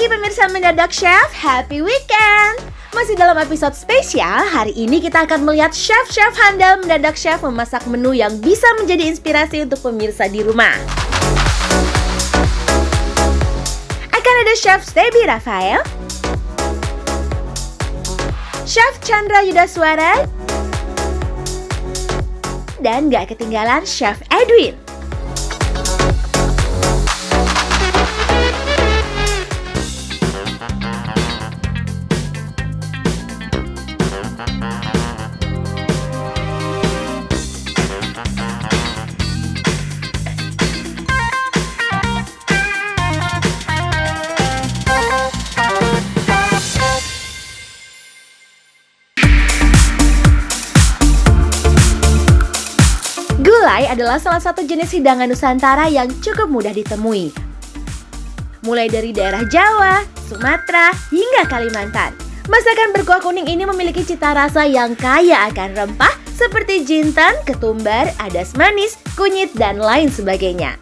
pemirsa Mendadak Chef, happy weekend! Masih dalam episode spesial, hari ini kita akan melihat chef-chef handal Mendadak Chef memasak menu yang bisa menjadi inspirasi untuk pemirsa di rumah. Akan ada Chef Stebi Rafael, Chef Chandra Yudaswara, dan gak ketinggalan Chef Edwin. Gulai adalah salah satu jenis hidangan Nusantara yang cukup mudah ditemui. Mulai dari daerah Jawa, Sumatera, hingga Kalimantan. Masakan berkuah kuning ini memiliki cita rasa yang kaya akan rempah seperti jinten, ketumbar, adas manis, kunyit, dan lain sebagainya.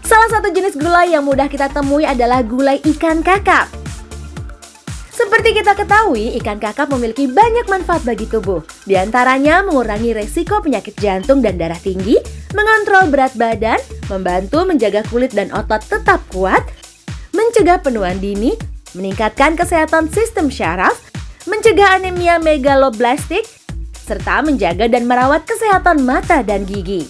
Salah satu jenis gulai yang mudah kita temui adalah gulai ikan kakap. Seperti kita ketahui, ikan kakap memiliki banyak manfaat bagi tubuh. Di antaranya mengurangi resiko penyakit jantung dan darah tinggi, mengontrol berat badan, membantu menjaga kulit dan otot tetap kuat, mencegah penuaan dini, meningkatkan kesehatan sistem syaraf, mencegah anemia megaloblastik, serta menjaga dan merawat kesehatan mata dan gigi.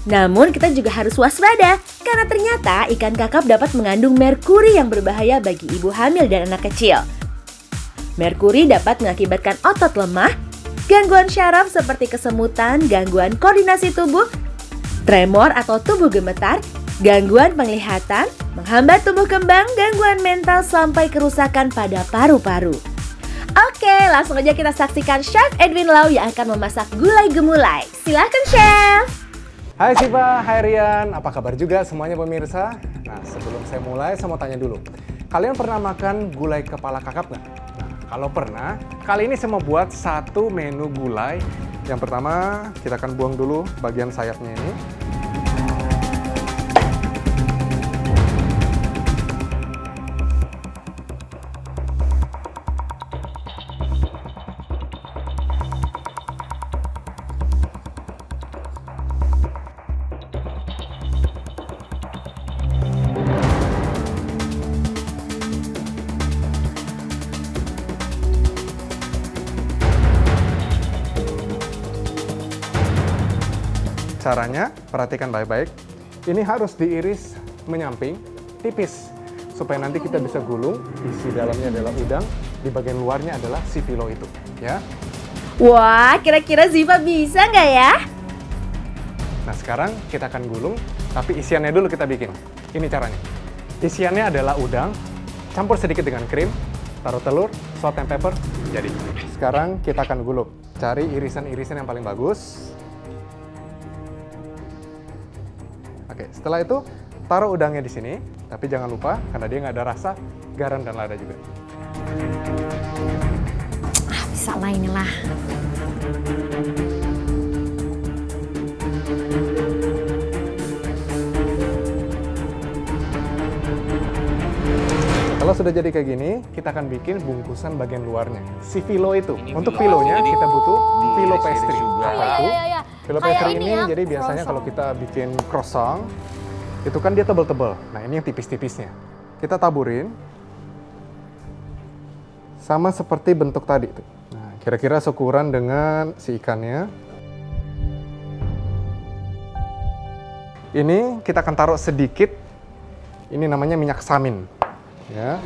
Namun kita juga harus waspada, karena ternyata ikan kakap dapat mengandung merkuri yang berbahaya bagi ibu hamil dan anak kecil. Merkuri dapat mengakibatkan otot lemah, gangguan syaraf seperti kesemutan, gangguan koordinasi tubuh, tremor atau tubuh gemetar, gangguan penglihatan, menghambat tumbuh kembang, gangguan mental sampai kerusakan pada paru-paru. Oke, langsung aja kita saksikan Chef Edwin Lau yang akan memasak gulai gemulai. Silahkan Chef! Hai Siva, hai Rian, apa kabar juga semuanya pemirsa? Nah, sebelum saya mulai, saya mau tanya dulu. Kalian pernah makan gulai kepala kakap nggak? Kalau pernah, kali ini saya mau buat satu menu gulai. Yang pertama, kita akan buang dulu bagian sayapnya ini. Caranya, perhatikan baik-baik. Ini harus diiris menyamping, tipis. Supaya nanti kita bisa gulung, isi dalamnya adalah udang, di bagian luarnya adalah si filo itu. Ya. Wah, kira-kira Ziva bisa nggak ya? Nah sekarang kita akan gulung, tapi isiannya dulu kita bikin. Ini caranya. Isiannya adalah udang, campur sedikit dengan krim, taruh telur, salt and pepper, jadi. Sekarang kita akan gulung. Cari irisan-irisan yang paling bagus. Oke, setelah itu taruh udangnya di sini, tapi jangan lupa karena dia nggak ada rasa, garam dan lada juga. Bisa lah inilah. Kalau sudah jadi kayak gini, kita akan bikin bungkusan bagian luarnya. Si filo itu. Untuk filonya kita butuh filo pastry. Apa itu? Filo pastry ini ya, jadi biasanya kalau kita bikin croissant, itu kan dia tebel-tebel. Nah ini yang tipis-tipisnya. Kita taburin. Sama seperti bentuk tadi. Nah, kira-kira seukuran dengan si ikannya. Ini kita akan taruh sedikit. Ini namanya minyak samin. Ya.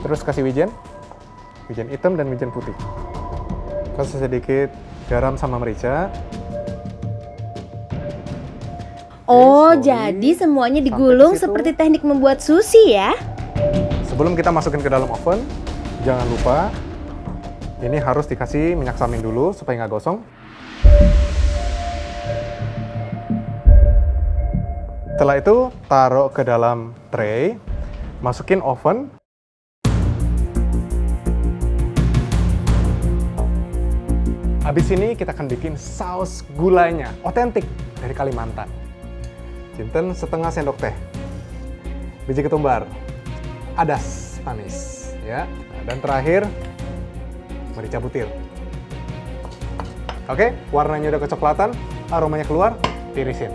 Terus kasih wijen hitam dan wijen putih. Kasih sedikit garam sama merica. Oh, jadi semuanya digulung seperti teknik membuat sushi ya? Sebelum kita masukin ke dalam oven, jangan lupa ini harus dikasih minyak samin dulu supaya nggak gosong. Setelah itu, taruh ke dalam tray, masukin oven. Habis ini kita akan bikin saus gulainya, otentik dari Kalimantan. Jinten setengah sendok teh, biji ketumbar, adas manis, ya. Dan terakhir merica butir. Oke, warnanya udah kecoklatan, aromanya keluar, tirisin.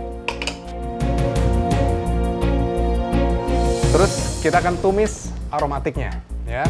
Terus kita akan tumis aromatiknya, ya.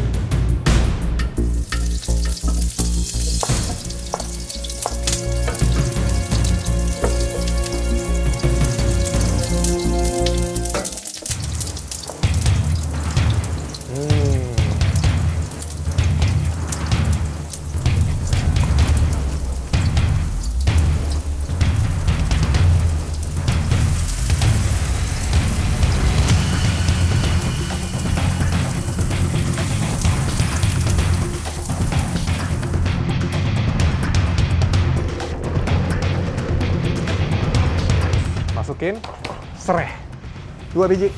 Masukin sereh 2 biji,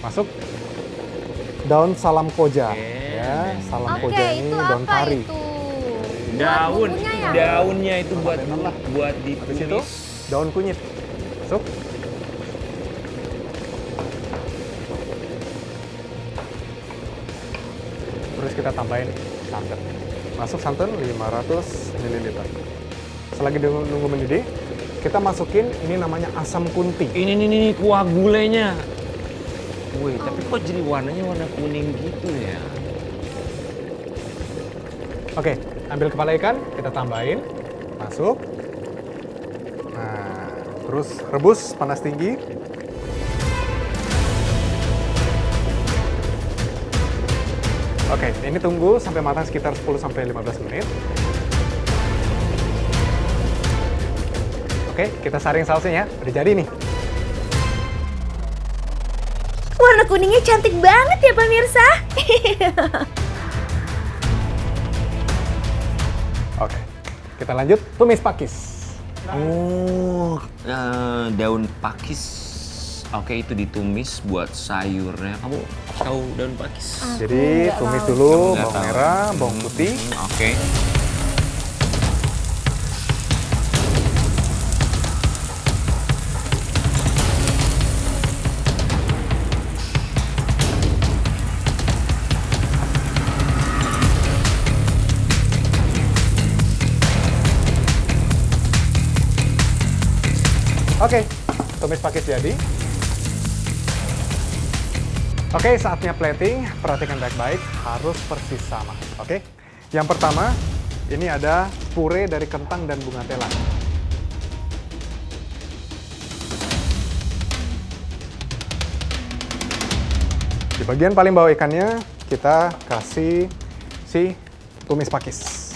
masuk daun salam koja, ya. Salam koja ini itu daun apa kari. itu? Daun, bumbunya ya? daunnya itu buat Habis itu ditumis. daun kunyit, masuk. Terus kita tambahin santan. Masuk santan 500 ml. Selagi nunggu mendidih, kita masukin ini namanya asam kunting. Ini kuah gulainya. Wih, tapi kok jadi warnanya warna kuning gitu ya? Oke, ambil kepala ikan, kita tambahin, masuk. Nah, terus rebus panas tinggi. Oke, ini tunggu sampai matang sekitar 10-15 menit. Oke, kita saring sausnya ya, udah jadi nih. Warna kuningnya cantik banget ya pemirsa. Oke, kita lanjut tumis pakis. Oh, daun pakis. Oke, itu ditumis buat sayurnya. Kamu tahu daun pakis? Jadi nggak tumis tahu. dulu Nggak bawang tahu. merah, bawang putih. Oke. Oke, tumis pakis jadi. Oke, saatnya plating. Perhatikan baik-baik, harus persis sama. Oke, yang pertama, ini ada puree dari kentang dan bunga telang. Di bagian paling bawah ikannya, kita kasih si tumis pakis.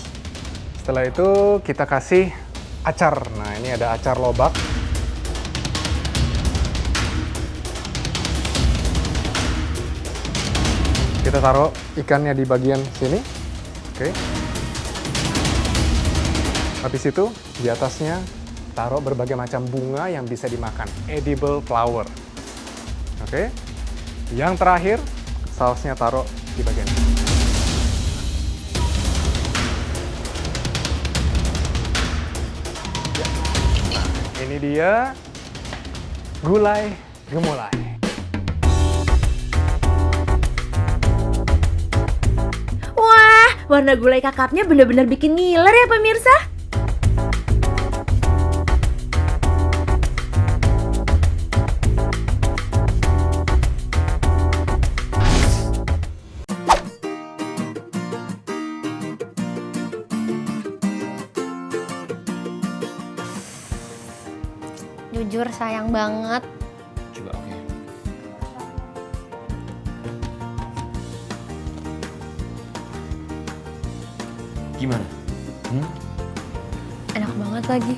Setelah itu, kita kasih acar. Nah, ini ada acar lobak. Kita taruh ikannya di bagian sini. Oke. Habis itu, di atasnya taruh berbagai macam bunga yang bisa dimakan. Edible flower. Oke. Yang terakhir, sausnya taruh di bagian ini. Ya. Ini dia gulai gemulai. Wah, warna gulai kakapnya bener-bener bikin ngiler ya pemirsa. Jujur sayang banget. Coba oke. Gimana? Enak banget lagi.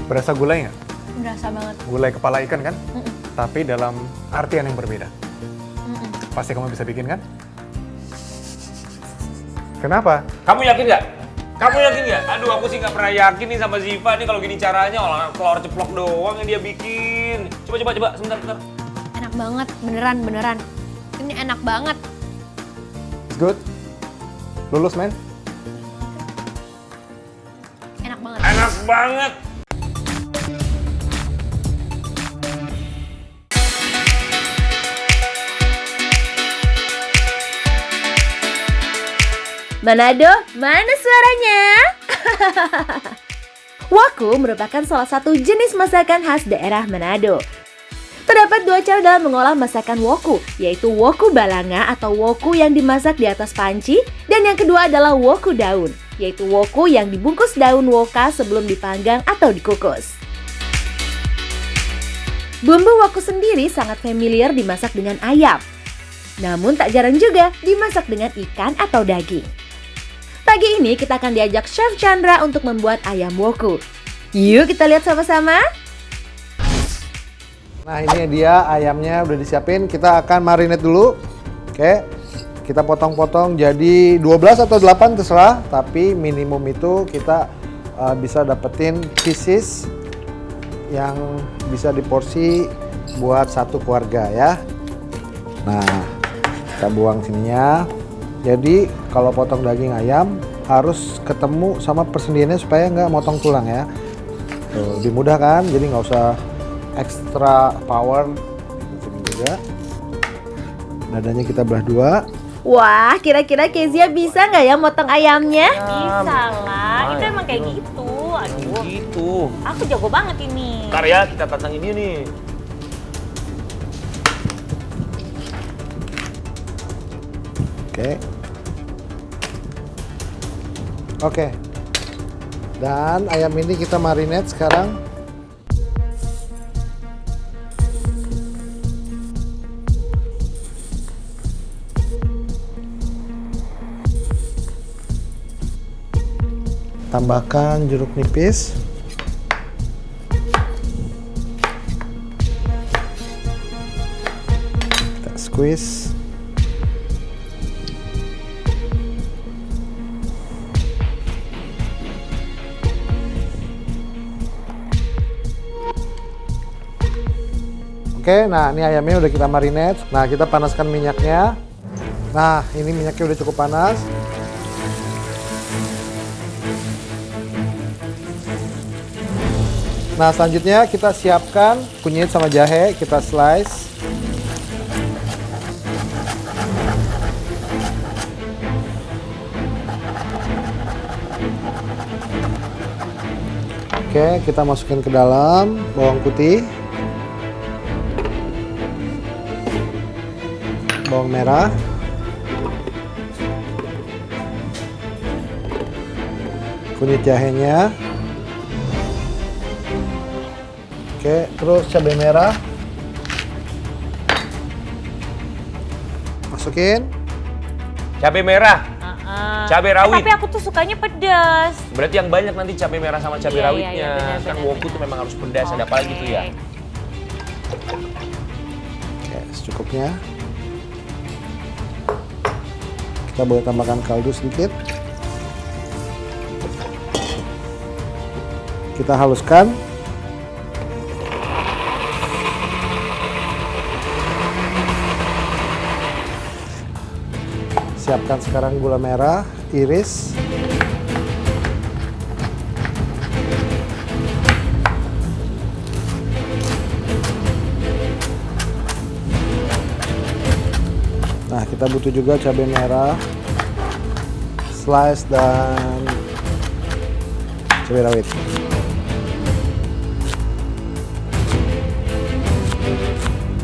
Berasa gulai nggak? Berasa banget. Gulai kepala ikan kan? Tapi dalam artian yang berbeda. Pasti kamu bisa bikin kan? Kenapa? Kamu yakin nggak? Kamu yakin nggak? Aduh, aku sih nggak pernah yakin nih sama Ziva nih kalau gini caranya, olah telur ceplok doang yang dia bikin. Coba, sebentar. Enak banget, beneran. Ini enak banget. It's good. Lulus, men. enak banget. Manado, mana suaranya? Woku merupakan salah satu jenis masakan khas daerah Manado. Terdapat dua cara dalam mengolah masakan woku, yaitu woku balanga atau woku yang dimasak di atas panci, dan yang kedua adalah woku daun, yaitu woku yang dibungkus daun woka sebelum dipanggang atau dikukus. Bumbu woku sendiri sangat familiar dimasak dengan ayam, namun tak jarang juga dimasak dengan ikan atau daging. Pagi ini kita akan diajak Chef Chandra untuk membuat ayam woku. Yuk kita lihat sama-sama. Nah ini dia ayamnya udah disiapin, kita akan marinate dulu. Oke, kita potong-potong jadi 12 atau 8 terserah, tapi minimum itu kita bisa dapetin pieces yang bisa diporsi buat satu keluarga ya. Nah, kita buang sininya. Jadi kalau potong daging ayam harus ketemu sama persendiannya supaya nggak motong tulang ya. Tuh, lebih mudah kan, jadi nggak usah extra power. Sini juga. Dadanya kita belah dua. Wah, kira-kira Kezia bisa nggak ya motong ayamnya? Bisa lah, itu emang kayak gitu. Aduh, Gitu. aku jago banget ini. Ntar ya kita tantangin dia nih. Oke. Oke. Dan ayam ini kita marinate sekarang. Tambahkan jeruk nipis. Kita squeeze. Oke, nah ini ayamnya udah kita marinate. Nah, kita panaskan minyaknya. Nah, ini minyaknya udah cukup panas. Nah, selanjutnya kita siapkan kunyit sama jahe, kita slice. Oke, kita masukin ke dalam bawang putih. Bawang merah, kunyit jahenya, oke, terus cabai merah, masukin, Cabai merah, cabai rawit. Tapi aku tuh sukanya pedas. Berarti yang banyak nanti cabai merah sama cabai Iya, rawitnya. iya, benar, Kan benar, woku tuh memang harus pedas, ada apa lagi tuh ya? oke, secukupnya. Kita boleh tambahkan kaldu sedikit. Kita haluskan. Siapkan sekarang gula merah, iris. Nah, kita butuh juga cabai merah, slice dan cabai rawit.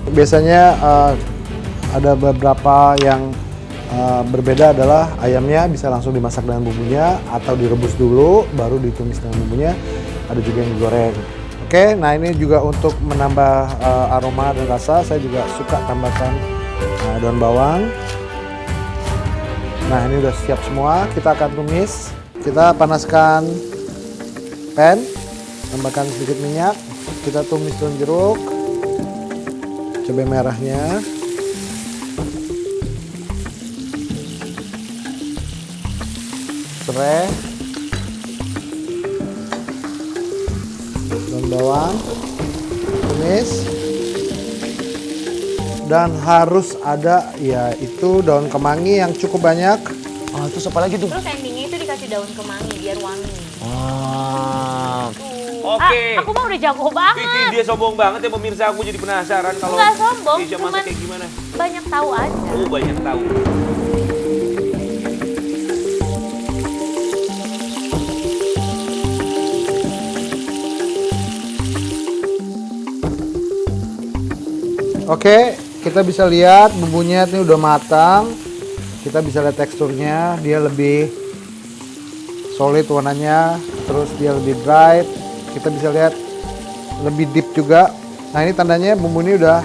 Biasanya ada beberapa yang berbeda adalah ayamnya bisa langsung dimasak dengan bumbunya atau direbus dulu baru ditumis dengan bumbunya. Ada juga yang digoreng. Oke, nah ini juga untuk menambah aroma dan rasa, saya juga suka tambahkan daun bawang. Nah ini udah siap semua, kita akan tumis. Kita panaskan pan, tambahkan sedikit minyak, kita tumis daun jeruk, cabai merahnya, serai, daun bawang, tumis. Dan harus ada yaitu daun kemangi yang cukup banyak. Oh, terus apa lagi tuh? Terus endingnya itu dikasih kasih daun kemangi biar wangi. Oke. Aku mah udah jago banget. Dia sombong banget ya pemirsa, aku jadi penasaran kalau Nggak sombong, Keisha cuman masak kayak gimana. banyak tahu aja. Oh, banyak tahu. Oke, kita bisa lihat bumbunya ini udah matang. Kita bisa lihat teksturnya, dia lebih solid warnanya, terus dia lebih bright. Kita bisa lihat lebih deep juga. Nah, ini tandanya bumbu ini udah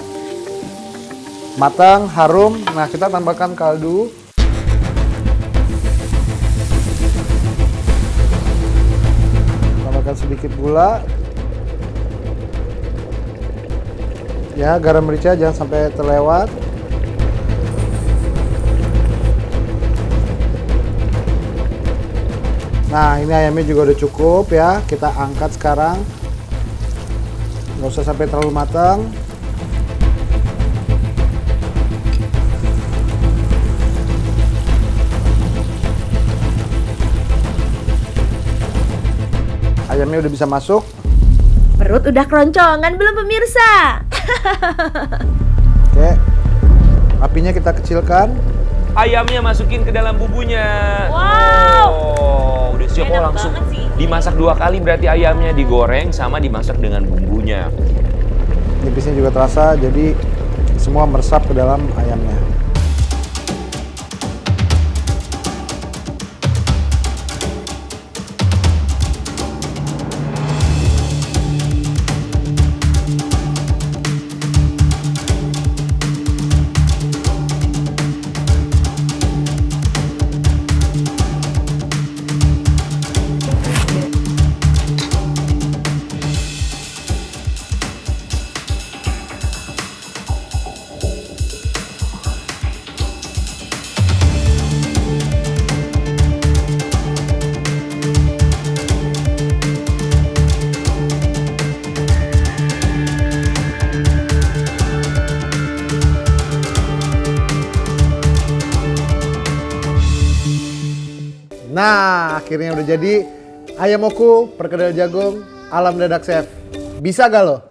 matang, harum. Nah, kita tambahkan kaldu. Tambahkan sedikit gula. Ya, garam merica jangan sampai terlewat. Nah, ini ayamnya juga udah cukup ya. Kita angkat sekarang. Nggak usah sampai terlalu matang. Ayamnya udah bisa masuk. Perut udah keroncongan belum pemirsa? Oke, apinya kita kecilkan. Ayamnya masukin ke dalam bumbunya. Wow. Oh, udah siap. Enak Langsung banget sih. dimasak 2 kali berarti ayamnya, digoreng sama dimasak dengan bumbunya. Nipisnya juga terasa, jadi semua meresap ke dalam ayamnya. Nah, akhirnya udah jadi ayam woku perkedel jagung ala mendadak chef. Bisa gak lo?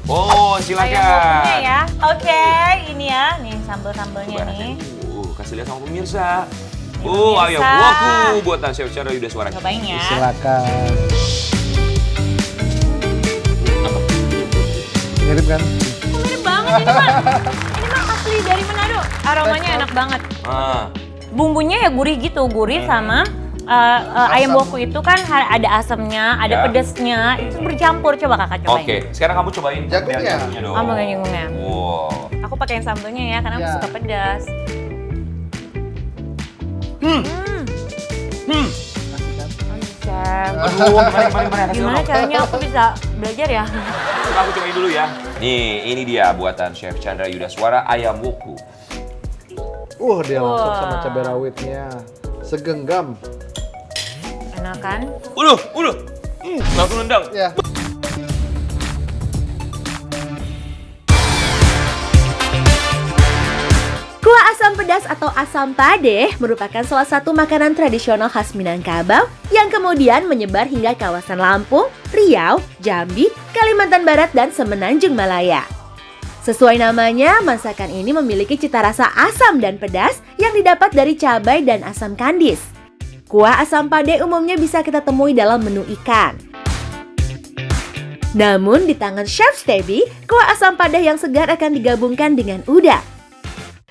Oh, Ayam silakan. wokunya ya. Oke, ini ya. Nih sambal-sambalnya nih. Kasih lihat sama pemirsa. Pemirsa. Ayam woku buatan Chef Chandra Yudhaswara. Cobain ya. Silakan. Mirip kan? Mirip banget ini mah. Ini mah asli dari Manado. Aromanya enak banget. Bumbunya ya gurih gitu, gurih sama ayam woku itu kan ada asamnya, ada Ya. pedasnya, itu bercampur. Coba kakak cobain. Oke, sekarang kamu cobain Jagungnya. dong. Kamu pakai jagungnya. Wow. Aku pakai yang sambalnya ya, karena aku Ya. suka pedas. Chef. Aduh, mari. Gimana caranya aku bisa belajar ya? Coba aku cobain dulu ya. Nih, ini dia buatan Chef Chandra Yudhaswara ayam woku. Dia langsung Wah. sama cabai rawitnya. Segenggam. Enak kan? Udah. Langsung nendang. Ya. Kuah asam pedas atau asam padeh merupakan salah satu makanan tradisional khas Minangkabau yang kemudian menyebar hingga kawasan Lampung, Riau, Jambi, Kalimantan Barat, dan Semenanjung Malaya. Sesuai namanya, masakan ini memiliki cita rasa asam dan pedas yang didapat dari cabai dan asam kandis. Kuah asam padeh umumnya bisa kita temui dalam menu ikan. Namun di tangan Chef Stebi, kuah asam padeh yang segar akan digabungkan dengan udang.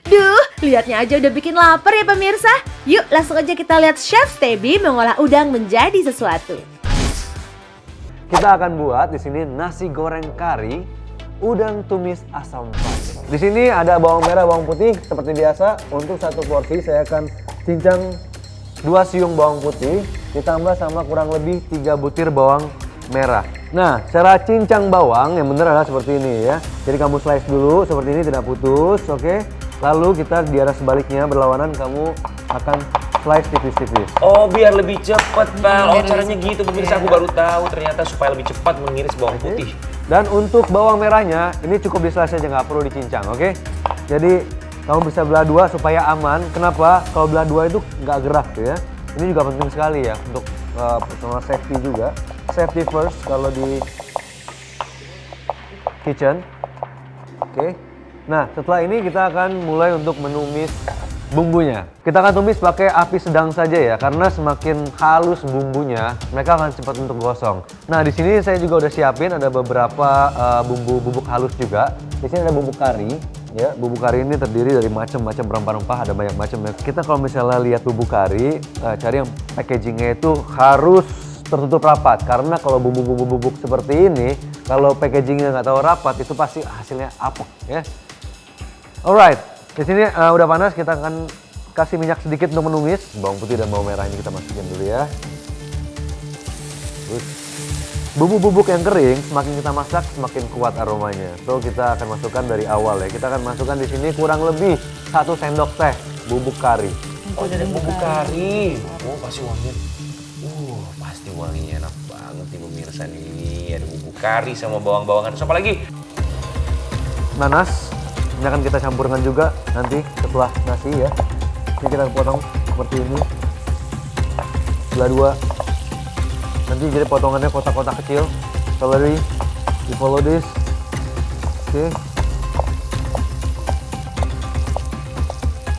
Duh, lihatnya aja udah bikin lapar ya pemirsa. Yuk langsung aja kita lihat Chef Stebi mengolah udang menjadi sesuatu. Kita akan buat di sini nasi goreng kari udang tumis asam padeh. Di sini ada bawang merah, bawang putih seperti biasa. Untuk satu porsi saya akan cincang 2 siung bawang putih ditambah sama kurang lebih 3 butir bawang merah. Nah, cara cincang bawang yang benar adalah seperti ini ya. Jadi kamu slice dulu seperti ini, tidak putus, oke? Lalu kita di arah sebaliknya berlawanan, kamu akan slice tipis-tipis. Oh, biar lebih cepet, Bang. Oh, caranya gitu. Pemirsa, aku baru tahu ternyata supaya lebih cepat mengiris bawang putih. Dan untuk bawang merahnya, ini cukup di slice aja, nggak perlu dicincang, oke? Jadi kamu bisa belah dua supaya aman. Kenapa? Kalau belah dua itu nggak gerak tuh ya. Ini juga penting sekali ya untuk personal safety juga. Safety first kalau di kitchen. Oke. Nah, setelah ini kita akan mulai untuk menumis bumbunya. Kita akan tumis pakai api sedang saja ya, karena semakin halus bumbunya, mereka akan cepat untuk gosong. Nah, di sini saya juga udah siapin ada beberapa bumbu bubuk halus juga. Di sini ada bumbu kari, ya. Bumbu kari ini terdiri dari macam-macam rempah-rempah, ada banyak macam. Kita kalau misalnya lihat bumbu kari, cari yang packagingnya itu harus tertutup rapat, karena kalau bumbu-bumbu bubuk seperti ini, kalau packagingnya nggak tahu rapat, itu pasti hasilnya apek, ya. Alright, di sini udah panas, kita akan kasih minyak sedikit untuk menumis. Bawang putih dan bawang merah ini kita masukin dulu ya. Terus bumbu-bubuk yang kering, semakin kita masak semakin kuat aromanya. So kita akan masukkan dari awal ya. Kita akan masukkan di sini kurang lebih 1 sendok teh bubuk kari. Oh, jadi bubuk kari. Oh, pasti wanginya. Pasti wanginya enak banget nih pemirsa nih. Ada bubuk kari sama bawang-bawangan. Terus apa lagi? Nanas. Ini akan kita campurkan juga nanti setelah nasi ya. Ini kita potong seperti ini. Belah dua. Nanti jadi potongannya kotak-kotak kecil. Celery. You follow this. Oke.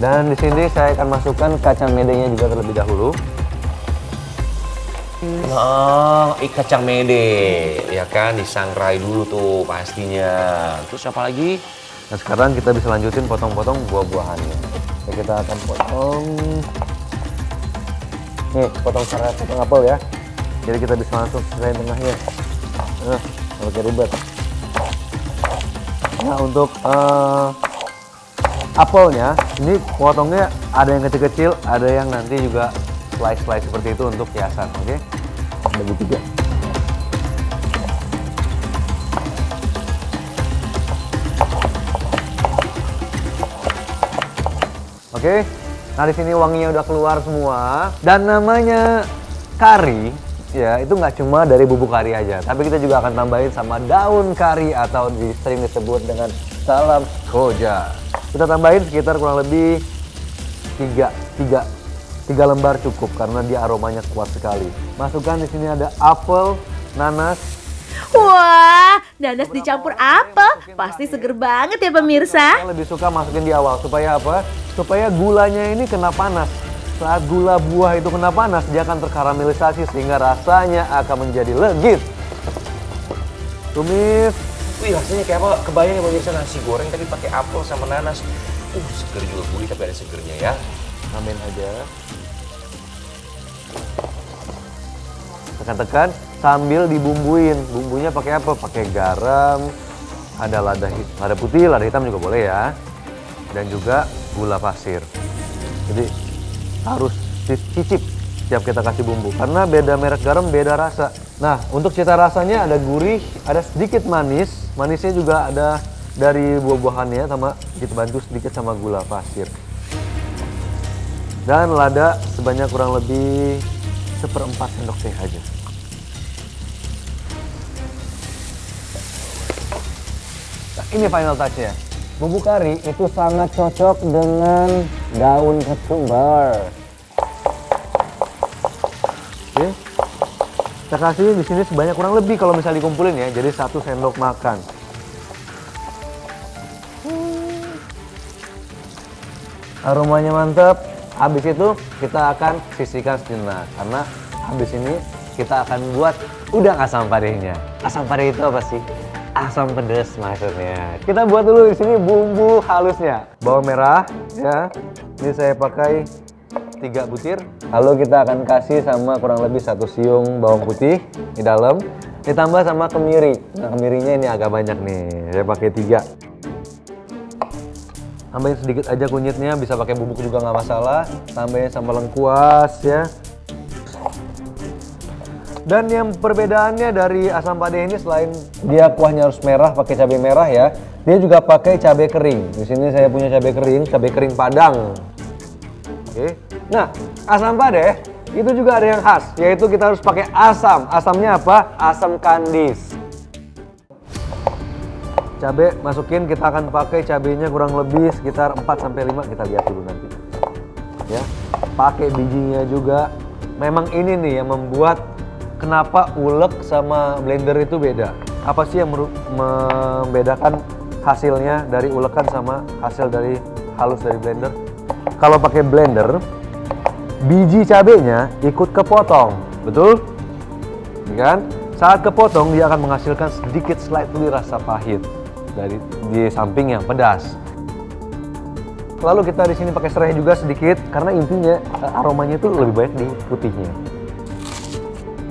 Dan di sini saya akan masukkan kacang medenya juga terlebih dahulu. Nah, kacang mede, ya kan, disangrai dulu tuh pastinya. Terus apa lagi? Nah sekarang kita bisa lanjutin potong-potong buah-buahannya. Jadi kita akan potong. Nih, potong cara potong apel ya. Jadi kita bisa langsung selain tengahnya. Nah, pakai ribet. Nah untuk apelnya, ini potongnya ada yang kecil-kecil, ada yang nanti juga slice-slice seperti itu untuk hiasan, oke? Bagi tiga. Oke, nah di sini wanginya udah keluar semua. Dan namanya kari, ya itu nggak cuma dari bubuk kari aja, tapi kita juga akan tambahin sama daun kari atau sering disebut dengan salam koja. Kita tambahin sekitar kurang lebih 3 lembar cukup karena dia aromanya kuat sekali. Masukkan di sini ada apel, nanas. Wah, nanas dicampur apel, pasti seger banget ya pemirsa. Saya lebih suka masukin di awal, supaya apa? Supaya gulanya ini kena panas. Saat gula buah itu kena panas, dia akan terkaramelisasi sehingga rasanya akan menjadi legit. Tumis. Wih, rasanya kayak apa? Kebayang ya pemirsa, nasi goreng tapi pakai apel sama nanas. Seger juga gurih tapi ada segernya ya. Tambahin aja. Tekan-tekan sambil dibumbuin. Bumbunya pakai apa? Pakai garam, ada lada putih, lada hitam juga boleh ya. Dan juga gula pasir. Jadi harus cicip setiap kita kasih bumbu. Karena beda merek garam, beda rasa. Nah, untuk cita rasanya ada gurih, ada sedikit manis. Manisnya juga ada dari buah-buahannya sama dibantu sedikit sama gula pasir. Dan lada sebanyak kurang lebih 1/4 sendok teh aja. Nah, ini final touch-nya. Bumbu kari itu sangat cocok dengan daun ketumbar. Oke. Kita kasih di sini sebanyak kurang lebih kalau misalnya dikumpulin ya, jadi 1 sendok makan. Aromanya mantap. Habis itu kita akan sisihkan sejenak karena habis ini kita akan buat udang asam padehnya. Asam padeh itu apa sih? Asam pedas maksudnya. Kita buat dulu di sini bumbu halusnya. Bawang merah ya. Ini saya pakai 3 butir. Lalu kita akan kasih sama kurang lebih 1 siung bawang putih di dalam. Ditambah sama kemiri. Nah, kemirinya ini agak banyak nih. Saya pakai 3. Tambahin sedikit aja kunyitnya, bisa pakai bubuk juga nggak masalah. Tambahin sama lengkuas ya. Dan yang perbedaannya dari asam padeh ini selain dia kuahnya harus merah, pakai cabai merah ya, dia juga pakai cabai kering. Di sini saya punya cabai kering Padang. Oke. Nah, asam pade itu juga ada yang khas, yaitu kita harus pakai asam. Asamnya apa? Asam kandis. Cabai masukin, kita akan pakai cabainya kurang lebih sekitar 4-5, kita lihat dulu nanti. Ya, pakai bijinya juga. Memang ini nih yang membuat kenapa ulek sama blender itu beda. Apa sih yang membedakan hasilnya dari ulekan sama hasil dari halus dari blender? Kalau pakai blender, biji cabenya ikut kepotong, betul? Ya kan? Saat kepotong dia akan menghasilkan sedikit slightly rasa pahit dari di samping yang pedas. Lalu kita di sini pakai serai juga sedikit karena intinya aromanya itu lebih banyak di putihnya.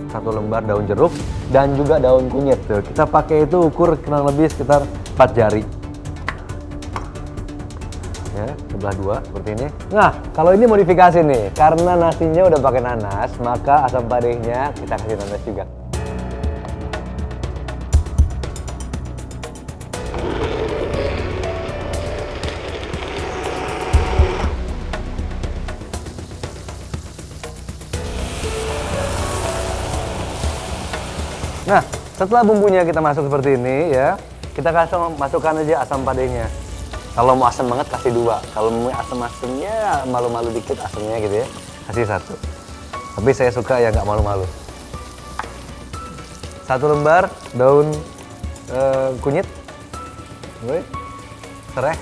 1 lembar daun jeruk dan juga daun kunyit. Tuh, kita pakai itu ukur kurang lebih sekitar 4 jari. Ya, sebelah 2 seperti ini. Nah, kalau ini modifikasi nih, karena nasinya udah pakai nanas, maka asam padehnya kita kasih nanas juga. Nah, setelah bumbunya kita masuk seperti ini ya, kita masukkan aja asam padehnya. Kalau mau asam banget kasih 2, kalau mau asam-asamnya malu-malu dikit asamnya gitu ya, kasih 1. Tapi saya suka ya nggak malu-malu. 1 lembar daun kunyit, serai,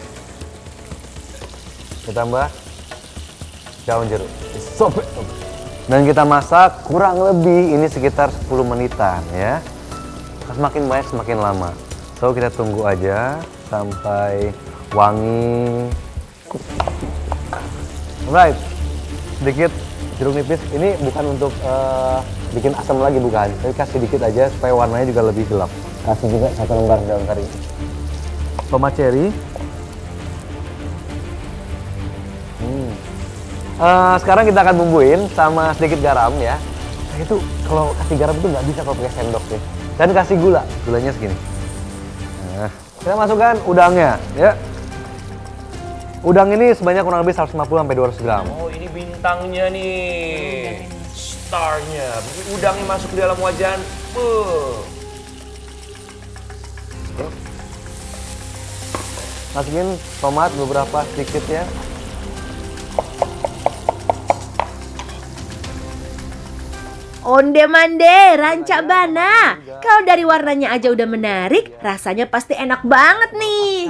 ditambah daun jeruk. Sobek. Dan kita masak kurang lebih ini sekitar 10 menitan ya. Semakin banyak semakin lama. So kita tunggu aja sampai wangi. Alright, sedikit jeruk nipis. Ini bukan untuk bikin asam lagi, bukan. Tapi kasih dikit aja supaya warnanya juga lebih gelap. Kasih juga 1 lembar daun kari. Tomat cherry. Sekarang kita akan bumbuin sama sedikit garam ya. Nah, itu kalau kasih garam itu nggak bisa kalau pakai sendok ya. Dan kasih gulanya segini. Nah, kita masukkan udangnya ya. Udang ini sebanyak kurang lebih 150-200 gram. Oh, ini bintangnya nih. Starnya. Udangnya masuk ke dalam wajan. Masukin tomat beberapa sedikit ya. Onde-mande, rancak bana. Kalau dari warnanya aja udah menarik, rasanya pasti enak banget nih.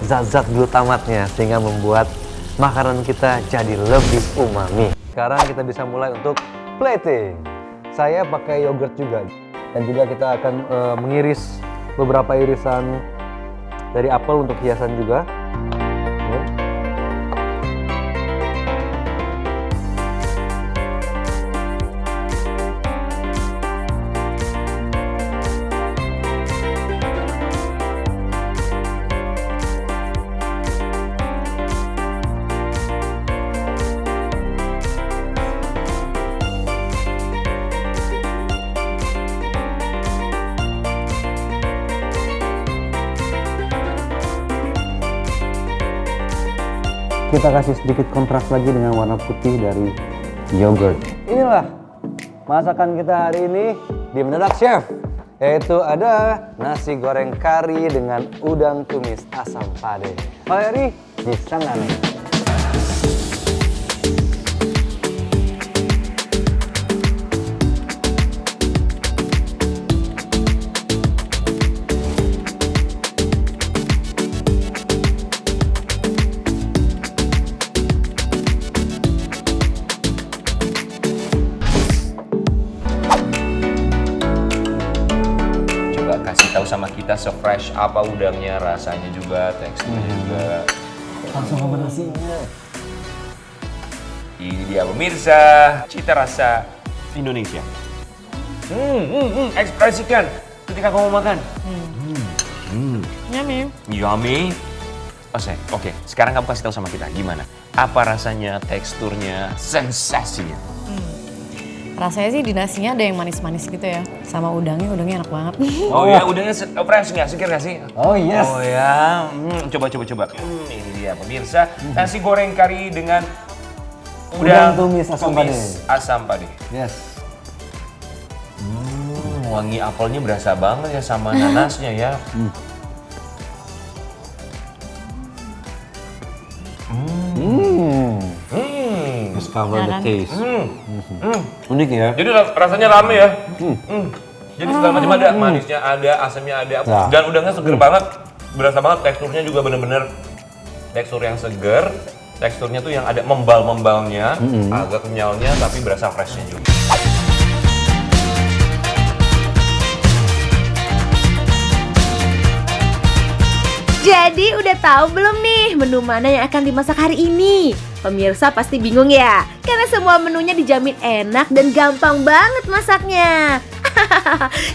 Zat-zat glutamatnya sehingga membuat makanan kita jadi lebih umami. Sekarang kita bisa mulai untuk plating. Saya pakai yogurt juga. Dan juga kita akan mengiris beberapa irisan dari apel untuk hiasan juga. Ya. Kita kasih sedikit kontras lagi dengan warna putih dari yogurt. Inilah masakan kita hari ini di Mendadak Chef, yaitu ada nasi goreng kari dengan udang tumis asam pade. Valeri, bisa nggak nih? Kasih tahu sama kita se-fresh apa udangnya, rasanya juga, teksturnya juga. Langsung kombinasinya. Ini dia pemirsa, cita rasa Indonesia. Ekspresikan ketika kamu makan. Yummy. Yummy. Oke, sekarang kamu kasih tahu sama kita gimana? Apa rasanya, teksturnya, sensasinya? Rasanya sih di nasinya ada yang manis-manis gitu ya. Sama udangnya enak banget. Oh ya, udangnya fresh nggak, segar nggak sih? Oh yes. Oh ya, coba. Ini dia pemirsa, nasi goreng kari dengan Udang tumis asam pade. Asam pade. Yes. Wangi apelnya berasa banget ya sama nanasnya ya. Discover the taste. Unik ya. Jadi rasanya rame ya. Jadi segala macam ada, manisnya ada, asamnya ada, Ya. dan udangnya seger banget. Berasa banget teksturnya juga bener-bener tekstur yang seger. Teksturnya tuh yang ada membal-membalnya, agak kenyalnya tapi berasa freshnya juga. Jadi udah tahu belum nih menu mana yang akan dimasak hari ini? Pemirsa pasti bingung ya, karena semua menunya dijamin enak dan gampang banget masaknya.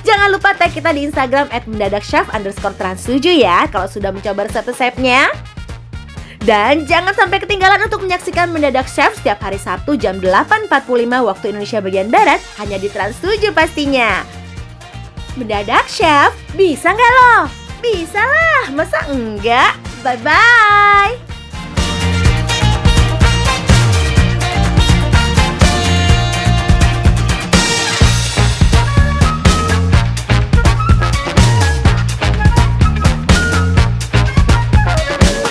Jangan lupa tag kita di Instagram @mendadakchef_trans7 ya kalau sudah mencoba resep-resepnya. Dan jangan sampai ketinggalan untuk menyaksikan Mendadak Chef setiap hari Sabtu jam 8.45 waktu Indonesia bagian Barat hanya di Trans7 pastinya. Mendadak Chef, bisa nggak lo? Bisa lah, masa enggak? Bye-bye!